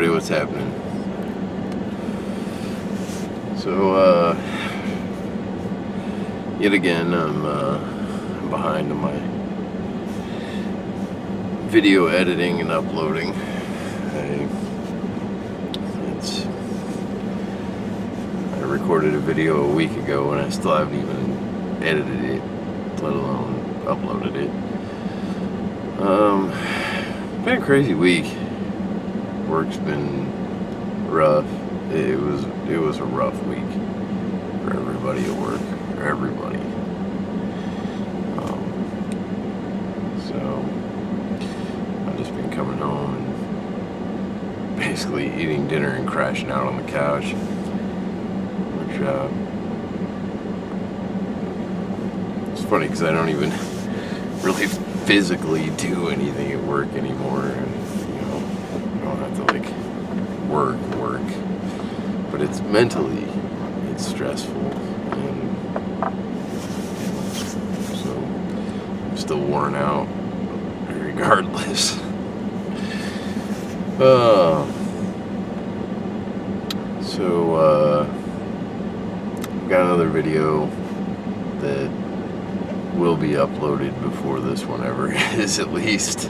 everybody, what's happening? So, yet again, I'm behind on my video editing and uploading. I recorded a video a week ago and I still haven't even edited it, let alone uploaded it. Been a crazy week. Work's been rough. It was a rough week for everybody at work, for everybody. So I've just been coming home and basically eating dinner and crashing out on the couch, which it's funny because I don't even really physically do anything at work anymore. And, I don't have to like work, but it's mentally, it's stressful, and so I'm still worn out regardless. I've got another video that will be uploaded before this one ever is, at least.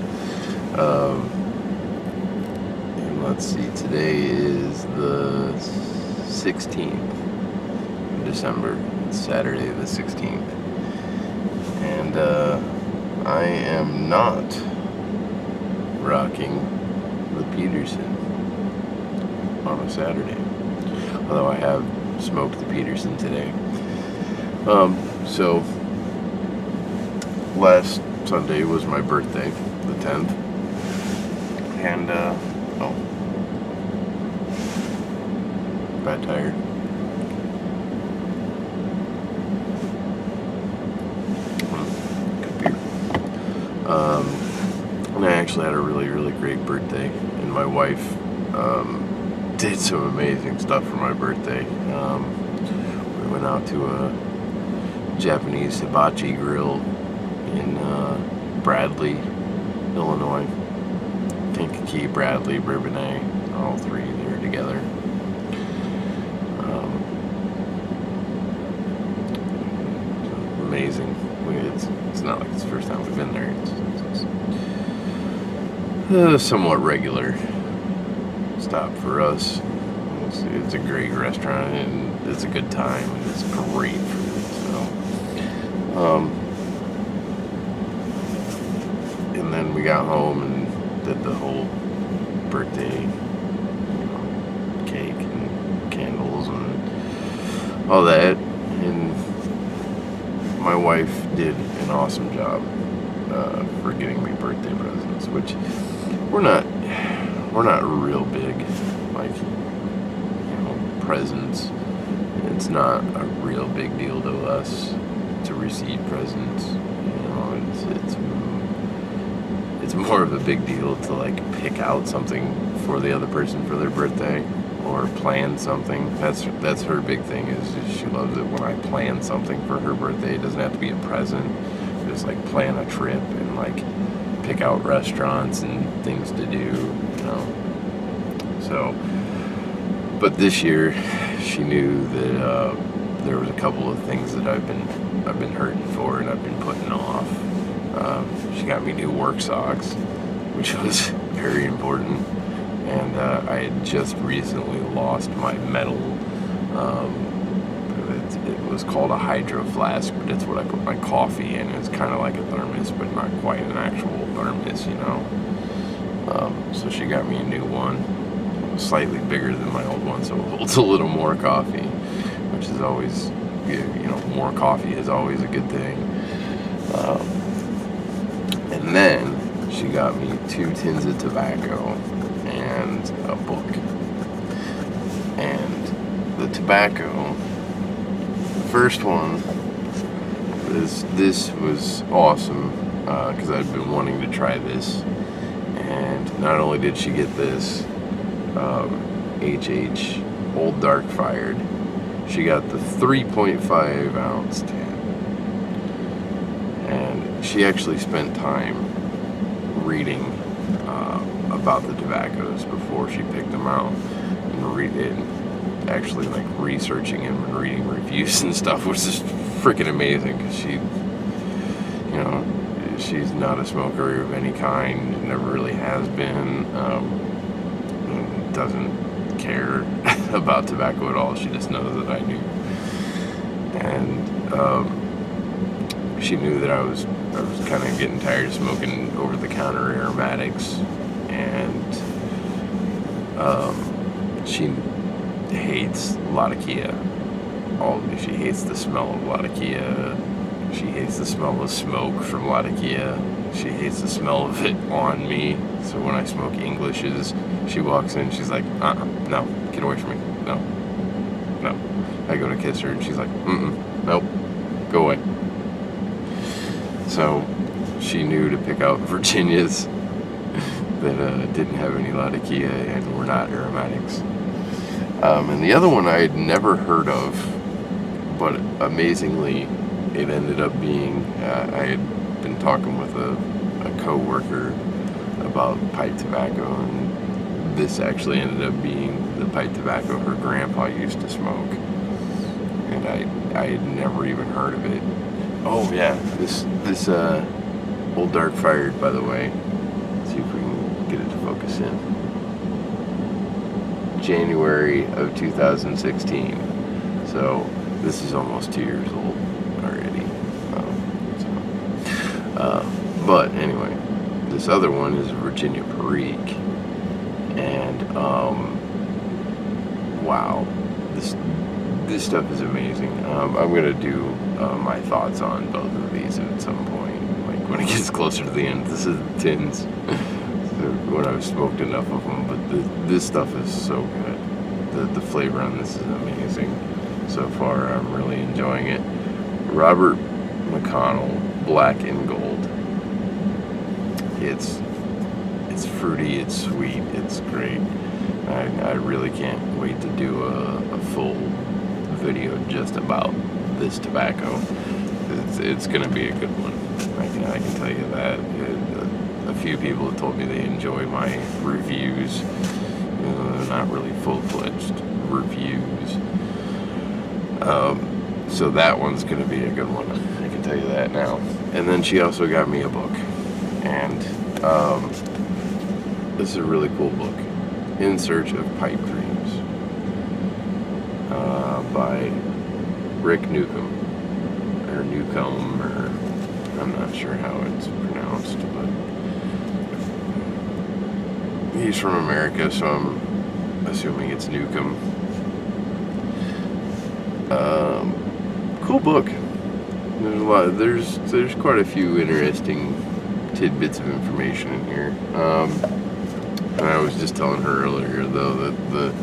And let's see, today is the 16th of December. It's Saturday the 16th. And I am not rocking the Peterson on a Saturday. Although I have smoked the Peterson today. So last Sunday was my birthday, the 10th, and bad tire. Good beer. And I actually had a really great birthday, and my wife did some amazing stuff for my birthday. We went out to a Japanese hibachi grill in Bradley, Illinois. Kankakee, Bradley, Bourbonnais, all three there together. Amazing. It's not like it's the first time we've been there. It's somewhat regular stop for us. It's a great restaurant and it's a good time and it's great food. So, and then we got home and did the whole birthday, cake and candles and all that. And my wife did an awesome job for getting me birthday presents, which we're not real big, like, presents. It's not a real big deal to us to receive presents. It's more of a big deal to like pick out something for the other person for their birthday or plan something. That's her big thing, is she loves it when I plan something for her birthday. It doesn't have to be a present. Just like plan a trip and like pick out restaurants and things to do, So, but this year she knew that there was a couple of things that I've been hurting for and I've been putting off. She got me new work socks, which was very important, and I had just recently lost my metal. It was called a hydro flask, but it's what I put my coffee in. It's kind of like a thermos, but not quite an actual thermos, So she got me a new one. It was slightly bigger than my old one, so it holds a little more coffee, which is always, more coffee is always a good thing. And then she got me 2 tins of tobacco and a book. And the tobacco, the first one, this was awesome, because I'd been wanting to try this. And not only did she get this HH Old Dark Fired, she got the 3.5 ounce tin. And she actually spent time reading about the tobaccos before she picked them out, and actually like researching them and reading reviews and stuff was just freaking amazing, because she's not a smoker of any kind, never really has been, and doesn't care about tobacco at all. She just knows that I do. And she knew that I was kind of getting tired of smoking over-the-counter aromatics, and she hates Latakia. She hates the smell of Latakia. She hates the smell of smoke from Latakia. She hates the smell of it on me. So when I smoke Englishes, she walks in, she's like, no, get away from me. No. I go to kiss her and she's like, nope, go away. So she knew to pick out Virginias that didn't have any Latakia and were not aromatics. And the other one I had never heard of, but amazingly, it ended up being, I had been talking with a co-worker about pipe tobacco, and this actually ended up being the pipe tobacco her grandpa used to smoke. And I had never even heard of it. Oh yeah, this Old Dark Fired, by the way. Let's see if we can get it to focus in. January of 2016. So this is almost 2 years old already. But anyway, this other one is Virginia Perique, and wow, this stuff is amazing. I'm gonna do my thoughts on both of these at some point, like when it gets closer to the end. This is the tins when I've smoked enough of them, but this stuff is so good. The flavor on this is amazing so far. I'm really enjoying it. Robert McConnell Black and Gold. It's fruity, it's sweet, it's great. I really can't wait to do a full video just about this tobacco. It's gonna be a good one. I can tell you that. A few people have told me they enjoy my reviews. They're not really full-fledged reviews. So that one's gonna be a good one. I can tell you that now. And then she also got me a book, and this is a really cool book, In Search of Pipe Dreams, by Rick Newcomb, or Newcomb, or I'm not sure how it's pronounced, but he's from America, so I'm assuming it's Newcomb. Cool book. There's quite a few interesting tidbits of information in here. And I was just telling her earlier, though, that the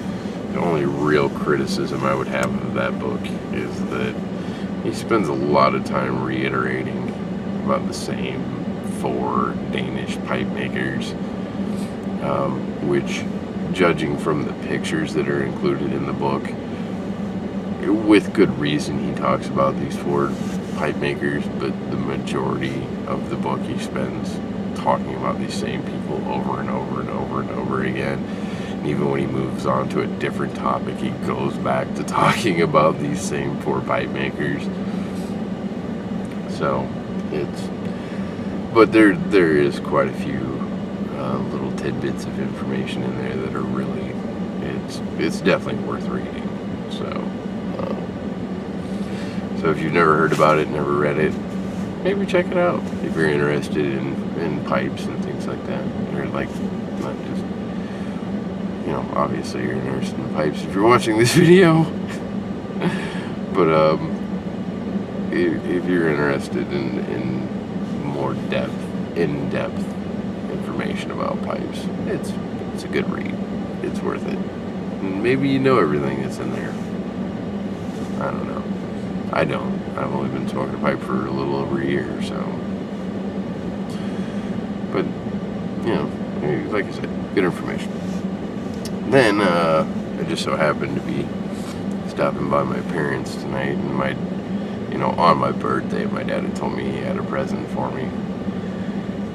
only real criticism I would have of that book is that he spends a lot of time reiterating about the same 4 Danish pipe makers, which, judging from the pictures that are included in the book, with good reason he talks about these 4 pipe makers, but the majority of the book he spends talking about these same people over and over and over and over again. And even when he moves on to a different topic, he goes back to talking about these same 4 pipe makers. So but there is quite a few little tidbits of information in there that are really, it's definitely worth reading. So if you've never heard about it, never read it, maybe check it out if you're interested in pipes and things like that. Or like, not just, obviously you're interested in pipes if you're watching this video. But if you're interested in more in-depth information about pipes, it's a good read. It's worth it. And maybe you know everything that's in there. I don't know. I don't. I've only been smoking a pipe for a little over a year, so. But, like I said, good information. Then, I just so happened to be stopping by my parents tonight, and on my birthday, my dad had told me he had a present for me.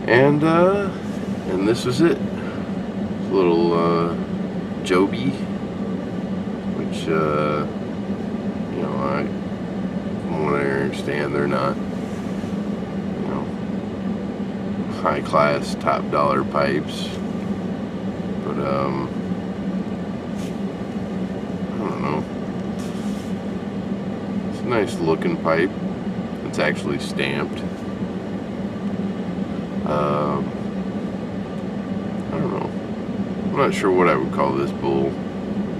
And this was it. little Joby, which you know, from what I understand, they're not, you know, high class, top dollar pipes, but I don't know. It's a nice looking pipe. It's actually stamped. I don't know. I'm not sure what I would call this bowl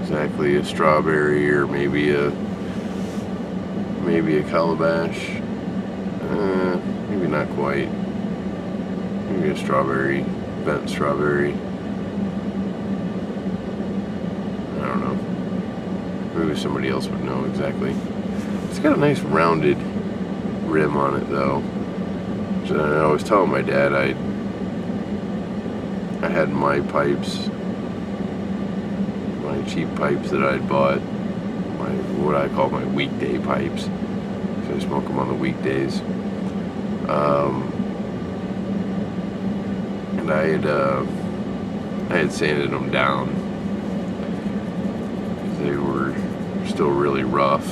exactly. A strawberry, or maybe a calabash. Maybe not quite. Maybe a strawberry, bent strawberry. I don't know. Maybe somebody else would know exactly. It's got a nice rounded rim on it, though. So I was telling my dad I had my pipes, my cheap pipes that I'd bought, what I call my weekday pipes, because I smoke them on the weekdays. And I had sanded them down because they were still really rough,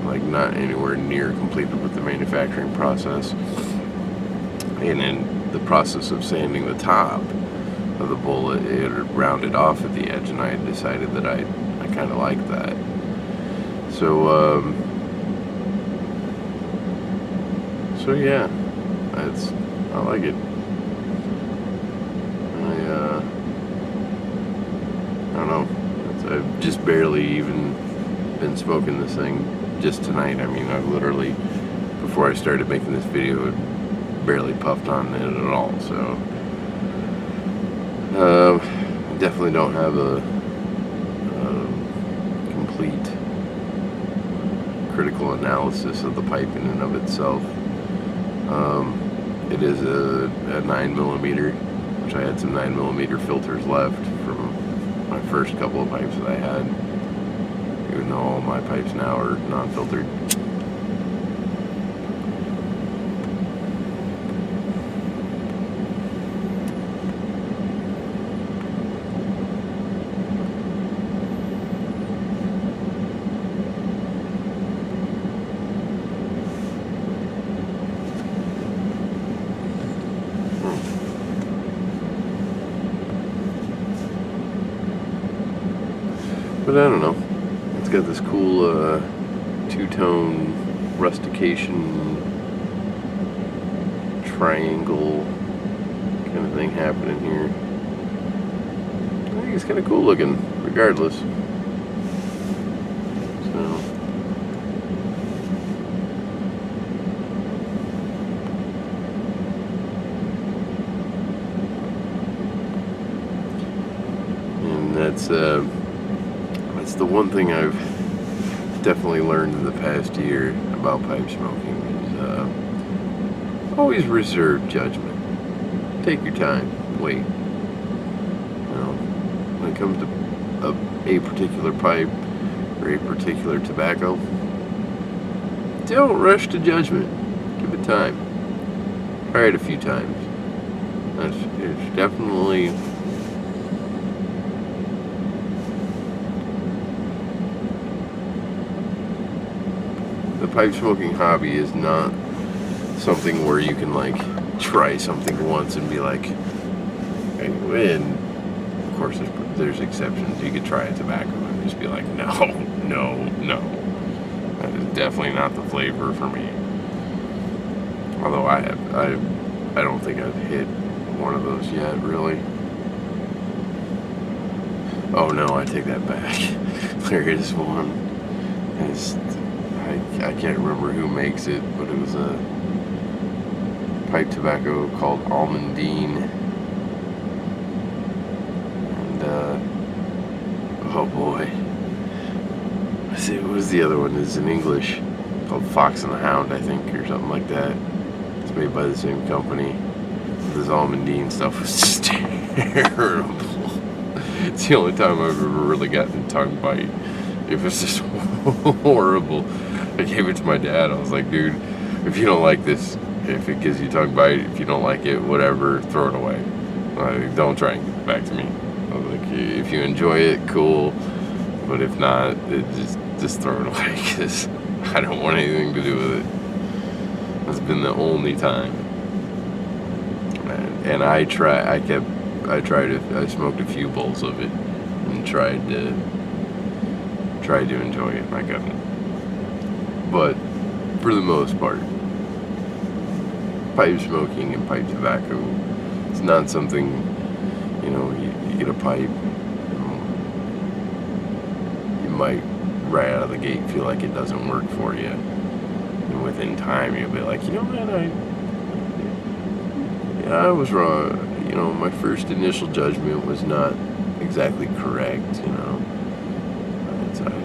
like not anywhere near completed with the manufacturing process. And in the process of sanding the top of the bullet, it rounded off at the edge, and I had decided that I kind of liked that. So yeah, I like it. I don't know. I've just barely even been smoking this thing just tonight. I mean, I've literally, before I started making this video, barely puffed on it at all. So definitely don't have a complete critical analysis of the pipe in and of itself. It is a 9mm, which I had some 9mm filters left from my first couple of pipes that I had, even though all my pipes now are non-filtered. But I don't know. It's got this cool two-tone rustication triangle kind of thing happening here. I think it's kind of cool looking, regardless. So. And that's the one thing I've definitely learned in the past year about pipe smoking is always reserve judgment. Take your time. Wait. You know, when it comes to a particular pipe or a particular tobacco, don't rush to judgment. Give it time. Try it a few times. It's definitely the pipe smoking hobby is not something where you can like try something once and be like, and of course there's exceptions. You could try a tobacco and just be like, no, that is definitely not the flavor for me. Although I don't think I've hit one of those yet, really. Oh no, I take that back. There is one. I can't remember who makes it, but it was a pipe tobacco called Almondine. And, oh boy. Let's see, what was the other one? It's in English. Called Fox and the Hound, I think, or something like that. It's made by the same company. This Almondine stuff was just terrible. It's the only time I've ever really gotten a tongue bite. It was just horrible. I gave it to my dad. I was like, dude, if you don't like this, if it gives you tongue bite, if you don't like it, whatever, throw it away. Don't try and give it back to me. I was like, if you enjoy it, cool. But if not, just throw it away, because I don't want anything to do with it. That's been the only time. And I smoked a few bowls of it and tried to enjoy it, and I couldn't. But for the most part, pipe smoking and pipe tobacco, it's not something, you get a pipe, you might right out of the gate feel like it doesn't work for you. And within time, you'll be like, man, I was wrong. My first initial judgment was not exactly correct,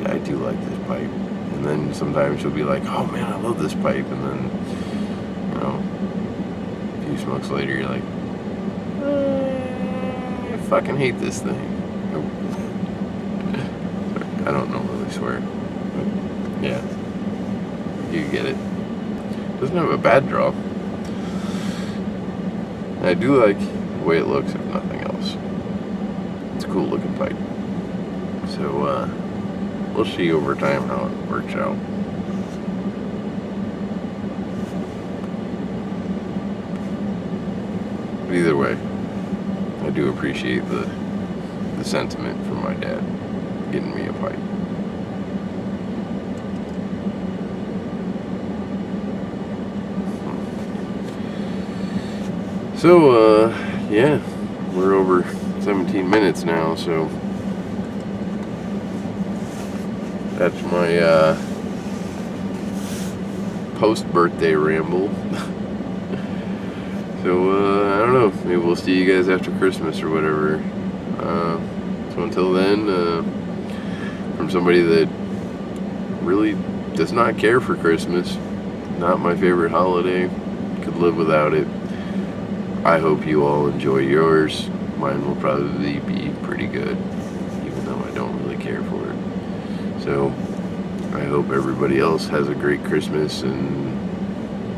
I do like this pipe. And then sometimes you'll be like, oh man, I love this pipe. And then, a few smokes later, you're like, I fucking hate this thing. I don't normally swear. But yeah, you get it. Doesn't have a bad draw. I do like the way it looks, if nothing else. It's a cool looking pipe. So, we'll see over time how it works out. But either way, I do appreciate the sentiment from my dad getting me a pipe. So, yeah, we're over 17 minutes now, so that's my post-birthday ramble. So, I don't know, maybe we'll see you guys after Christmas or whatever. So until then, from somebody that really does not care for Christmas, not my favorite holiday, could live without it. I hope you all enjoy yours. Mine will probably be pretty good, even though I don't really care for it. So, I hope everybody else has a great Christmas and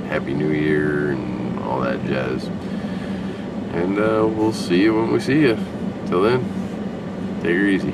Happy New Year and all that jazz. And we'll see you when we see you. Till then, take her easy.